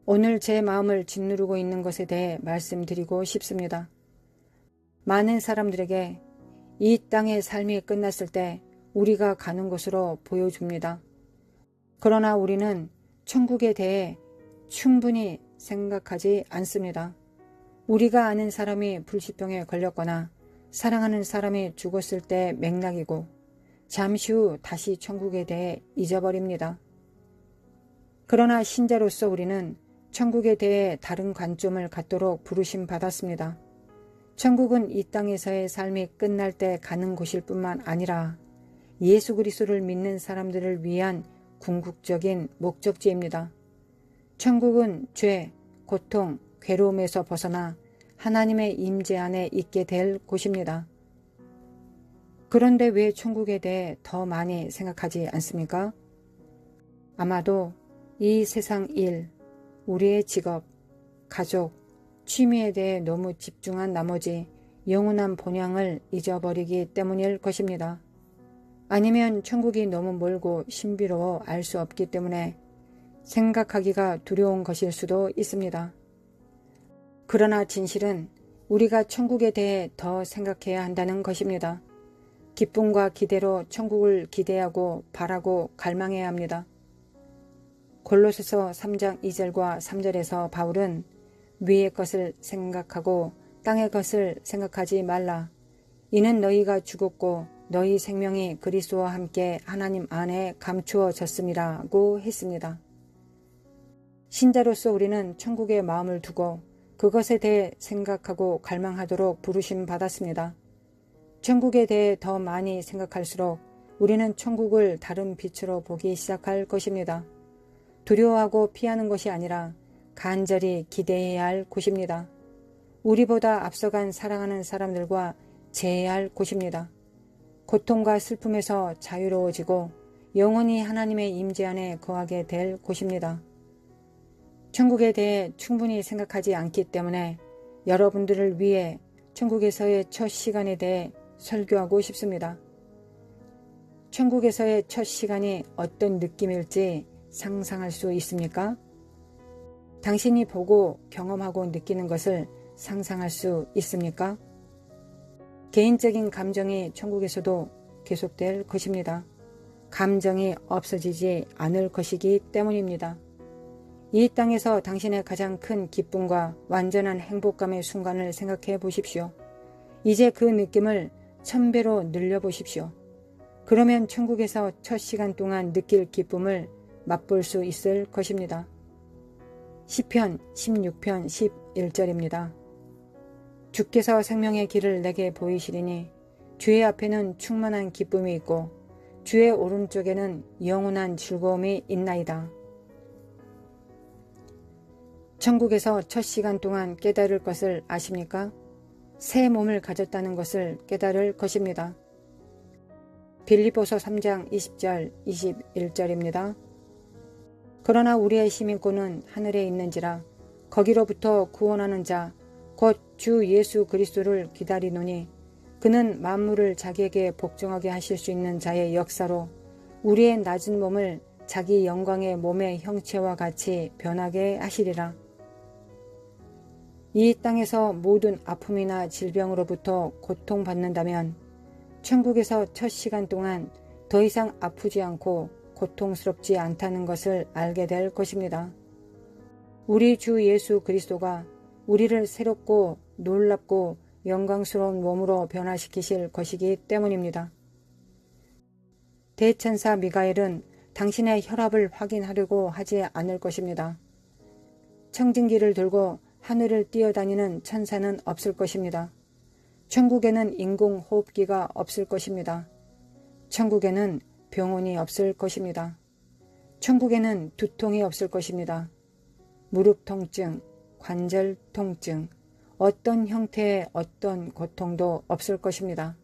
오늘 제 마음을 짓누르고 있는 것에 대해 말씀드리고 싶습니다. 많은 사람들에게 이 땅의 삶이 끝났을 때 우리가 가는 곳으로 보여줍니다. 그러나 우리는 천국에 대해 충분히 생각하지 않습니다. 우리가 아는 사람이 불치병에 걸렸거나 사랑하는 사람이 죽었을 때 맥락이고 잠시 후 다시 천국에 대해 잊어버립니다. 그러나 신자로서 우리는 천국에 대해 다른 관점을 갖도록 부르심 받았습니다. 천국은 이 땅에서의 삶이 끝날 때 가는 곳일 뿐만 아니라 예수 그리스도를 믿는 사람들을 위한 궁극적인 목적지입니다. 천국은 죄, 고통, 괴로움에서 벗어나 하나님의 임재 안에 있게 될 곳입니다. 그런데 왜 천국에 대해 더 많이 생각하지 않습니까? 아마도 이 세상 일, 우리의 직업, 가족, 취미에 대해 너무 집중한 나머지 영원한 본향을 잊어버리기 때문일 것입니다. 아니면 천국이 너무 멀고 신비로워 알 수 없기 때문에 생각하기가 두려운 것일 수도 있습니다. 그러나 진실은 우리가 천국에 대해 더 생각해야 한다는 것입니다. 기쁨과 기대로 천국을 기대하고 바라고 갈망해야 합니다. 골로새서 3장 2절과 3절에서 바울은 위의 것을 생각하고 땅의 것을 생각하지 말라. 이는 너희가 죽었고 너희 생명이 그리스도와 함께 하나님 안에 감추어졌음이라고 했습니다. 신자로서 우리는 천국에 마음을 두고 그것에 대해 생각하고 갈망하도록 부르심 받았습니다. 천국에 대해 더 많이 생각할수록 우리는 천국을 다른 빛으로 보기 시작할 것입니다. 두려워하고 피하는 것이 아니라 간절히 기대해야 할 곳입니다. 우리보다 앞서간 사랑하는 사람들과 재해할 곳입니다. 고통과 슬픔에서 자유로워지고 영원히 하나님의 임재 안에 거하게 될 곳입니다. 천국에 대해 충분히 생각하지 않기 때문에 여러분들을 위해 천국에서의 첫 시간에 대해 설교하고 싶습니다. 천국에서의 첫 시간이 어떤 느낌일지 상상할 수 있습니까? 당신이 보고 경험하고 느끼는 것을 상상할 수 있습니까? 개인적인 감정이 천국에서도 계속될 것입니다. 감정이 없어지지 않을 것이기 때문입니다. 이 땅에서 당신의 가장 큰 기쁨과 완전한 행복감의 순간을 생각해 보십시오. 이제 그 느낌을 1000배로 늘려보십시오. 그러면 천국에서 첫 시간 동안 느낄 기쁨을 맛볼 수 있을 것입니다. 시편 16편 11절입니다. 주께서 생명의 길을 내게 보이시리니 주의 앞에는 충만한 기쁨이 있고 주의 오른쪽에는 영원한 즐거움이 있나이다. 천국에서 첫 시간 동안 깨달을 것을 아십니까? 새 몸을 가졌다는 것을 깨달을 것입니다. 빌립보서 3장 20절 21절입니다. 그러나 우리의 시민권은 하늘에 있는지라 거기로부터 구원하는 자 곧 주 예수 그리스도를 기다리노니 그는 만물을 자기에게 복종하게 하실 수 있는 자의 역사로 우리의 낮은 몸을 자기 영광의 몸의 형체와 같이 변하게 하시리라. 이 땅에서 모든 아픔이나 질병으로부터 고통받는다면 천국에서 첫 시간 동안 더 이상 아프지 않고 고통스럽지 않다는 것을 알게 될 것입니다. 우리 주 예수 그리스도가 우리를 새롭고 놀랍고 영광스러운 몸으로 변화시키실 것이기 때문입니다. 대천사 미가엘은 당신의 혈압을 확인하려고 하지 않을 것입니다. 청진기를 들고 하늘을 뛰어다니는 천사는 없을 것입니다. 천국에는 인공호흡기가 없을 것입니다. 천국에는 병원이 없을 것입니다. 천국에는 두통이 없을 것입니다. 무릎 통증, 관절 통증, 어떤 형태의 어떤 고통도 없을 것입니다.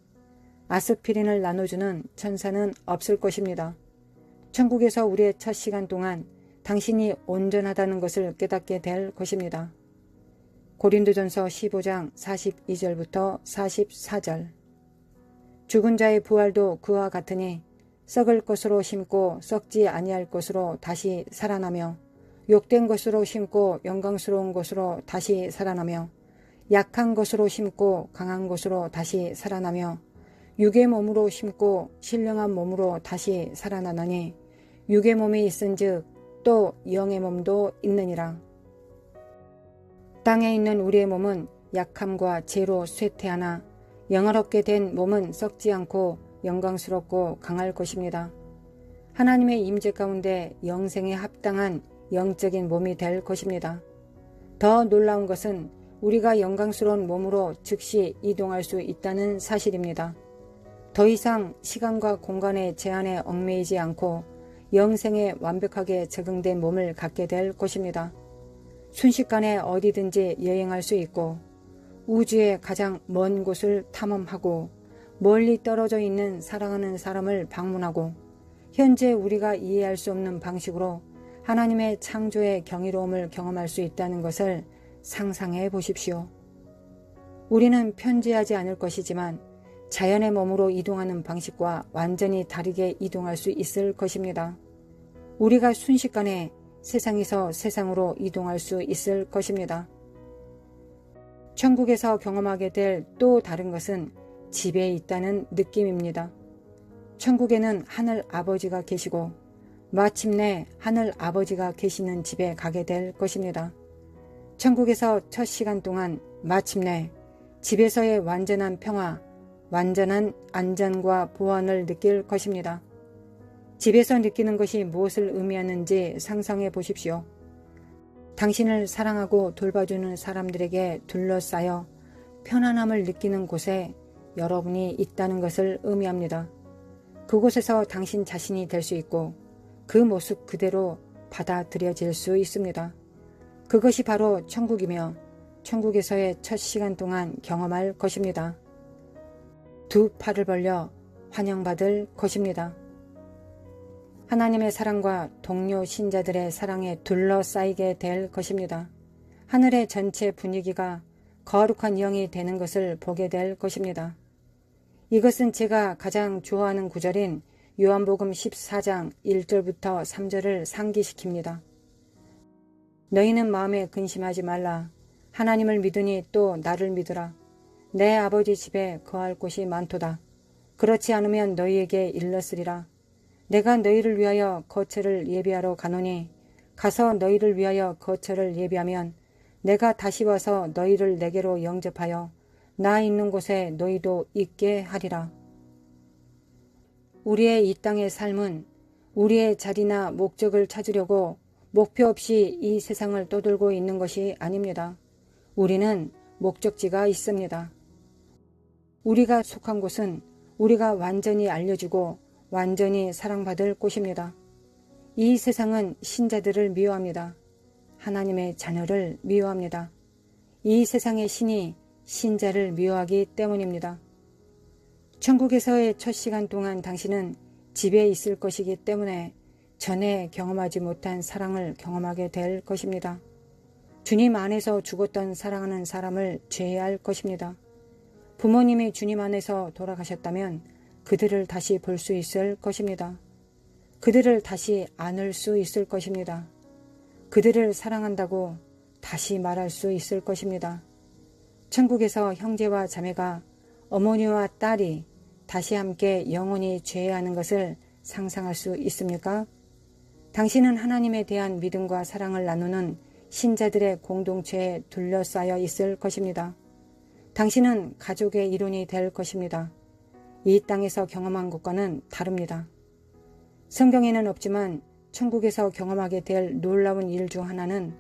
아스피린을 나눠주는 천사는 없을 것입니다. 천국에서 우리의 첫 시간 동안 당신이 온전하다는 것을 깨닫게 될 것입니다. 고린도전서 15장 42절부터 44절. 죽은 자의 부활도 그와 같으니 썩을 것으로 심고 썩지 아니할 것으로 다시 살아나며 욕된 것으로 심고 영광스러운 것으로 다시 살아나며 약한 것으로 심고 강한 것으로 다시 살아나며 육의 몸으로 심고 신령한 몸으로 다시 살아나나니 육의 몸이 있은즉 또 영의 몸도 있느니라. 땅에 있는 우리의 몸은 약함과 죄로 쇠퇴하나 영화롭게 된 몸은 썩지 않고 영광스럽고 강할 것입니다. 하나님의 임재 가운데 영생에 합당한 영적인 몸이 될 것입니다. 더 놀라운 것은 우리가 영광스러운 몸으로 즉시 이동할 수 있다는 사실입니다. 더 이상 시간과 공간의 제한에 얽매이지 않고 영생에 완벽하게 적응된 몸을 갖게 될 것입니다. 순식간에 어디든지 여행할 수 있고 우주의 가장 먼 곳을 탐험하고 멀리 떨어져 있는 사랑하는 사람을 방문하고 현재 우리가 이해할 수 없는 방식으로 하나님의 창조의 경이로움을 경험할 수 있다는 것을 상상해 보십시오. 우리는 편재하지 않을 것이지만 자연의 몸으로 이동하는 방식과 완전히 다르게 이동할 수 있을 것입니다. 우리가 순식간에 세상에서 세상으로 이동할 수 있을 것입니다. 천국에서 경험하게 될 또 다른 것은 집에 있다는 느낌입니다. 천국에는 하늘 아버지가 계시고 마침내 하늘 아버지가 계시는 집에 가게 될 것입니다. 천국에서 첫 시간 동안 마침내 집에서의 완전한 평화, 완전한 안전과 보안을 느낄 것입니다. 집에서 느끼는 것이 무엇을 의미하는지 상상해 보십시오. 당신을 사랑하고 돌봐주는 사람들에게 둘러싸여 편안함을 느끼는 곳에 여러분이 있다는 것을 의미합니다. 그곳에서 당신 자신이 될 수 있고 그 모습 그대로 받아들여질 수 있습니다. 그것이 바로 천국이며 천국에서의 첫 시간 동안 경험할 것입니다. 두 팔을 벌려 환영받을 것입니다. 하나님의 사랑과 동료 신자들의 사랑에 둘러싸이게 될 것입니다. 하늘의 전체 분위기가 거룩한 영이 되는 것을 보게 될 것입니다. 이것은 제가 가장 좋아하는 구절인 요한복음 14장 1절부터 3절을 상기시킵니다. 너희는 마음에 근심하지 말라. 하나님을 믿으니 또 나를 믿으라. 내 아버지 집에 거할 곳이 많도다. 그렇지 않으면 너희에게 일렀으리라. 내가 너희를 위하여 거처를 예비하러 가노니 가서 너희를 위하여 거처를 예비하면 내가 다시 와서 너희를 내게로 영접하여 나 있는 곳에 너희도 있게 하리라. 우리의 이 땅의 삶은 우리의 자리나 목적을 찾으려고 목표 없이 이 세상을 떠돌고 있는 것이 아닙니다. 우리는 목적지가 있습니다. 우리가 속한 곳은 우리가 완전히 알려지고 완전히 사랑받을 곳입니다. 이 세상은 신자들을 미워합니다. 하나님의 자녀를 미워합니다. 이 세상의 신이 신자를 미워하기 때문입니다. 천국에서의 첫 시간 동안 당신은 집에 있을 것이기 때문에 전에 경험하지 못한 사랑을 경험하게 될 것입니다. 주님 안에서 죽었던 사랑하는 사람을 제외할 것입니다. 부모님이 주님 안에서 돌아가셨다면 그들을 다시 볼 수 있을 것입니다. 그들을 다시 안을 수 있을 것입니다. 그들을 사랑한다고 다시 말할 수 있을 것입니다. 천국에서 형제와 자매가 어머니와 딸이 다시 함께 영원히 죄하는 것을 상상할 수 있습니까? 당신은 하나님에 대한 믿음과 사랑을 나누는 신자들의 공동체에 둘러싸여 있을 것입니다. 당신은 가족의 일원이 될 것입니다. 이 땅에서 경험한 것과는 다릅니다. 성경에는 없지만 천국에서 경험하게 될 놀라운 일 중 하나는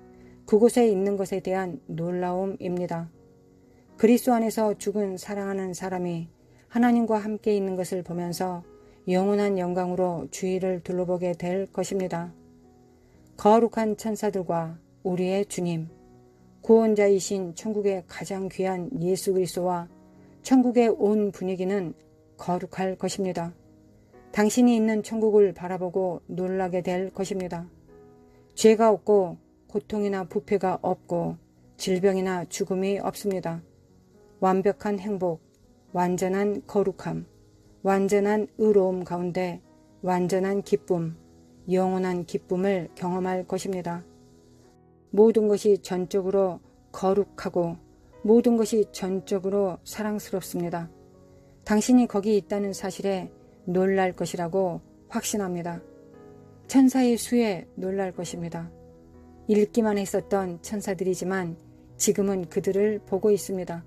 그곳에 있는 것에 대한 놀라움입니다. 그리스도 안에서 죽은 사랑하는 사람이 하나님과 함께 있는 것을 보면서 영원한 영광으로 주위를 둘러보게 될 것입니다. 거룩한 천사들과 우리의 주님, 구원자이신 천국의 가장 귀한 예수 그리스도와 천국의 온 분위기는 거룩할 것입니다. 당신이 있는 천국을 바라보고 놀라게 될 것입니다. 죄가 없고 고통이나 부패가 없고 질병이나 죽음이 없습니다. 완벽한 행복, 완전한 거룩함, 완전한 의로움 가운데 완전한 기쁨, 영원한 기쁨을 경험할 것입니다. 모든 것이 전적으로 거룩하고 모든 것이 전적으로 사랑스럽습니다. 당신이 거기 있다는 사실에 놀랄 것이라고 확신합니다. 천사의 수에 놀랄 것입니다. 읽기만 했었던 천사들이지만 지금은 그들을 보고 있습니다.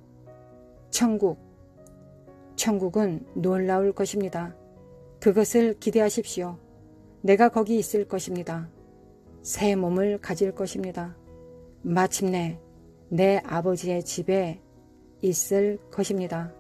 천국은 놀라울 것입니다. 그것을 기대하십시오. 내가 거기 있을 것입니다. 새 몸을 가질 것입니다. 마침내 내 아버지의 집에 있을 것입니다.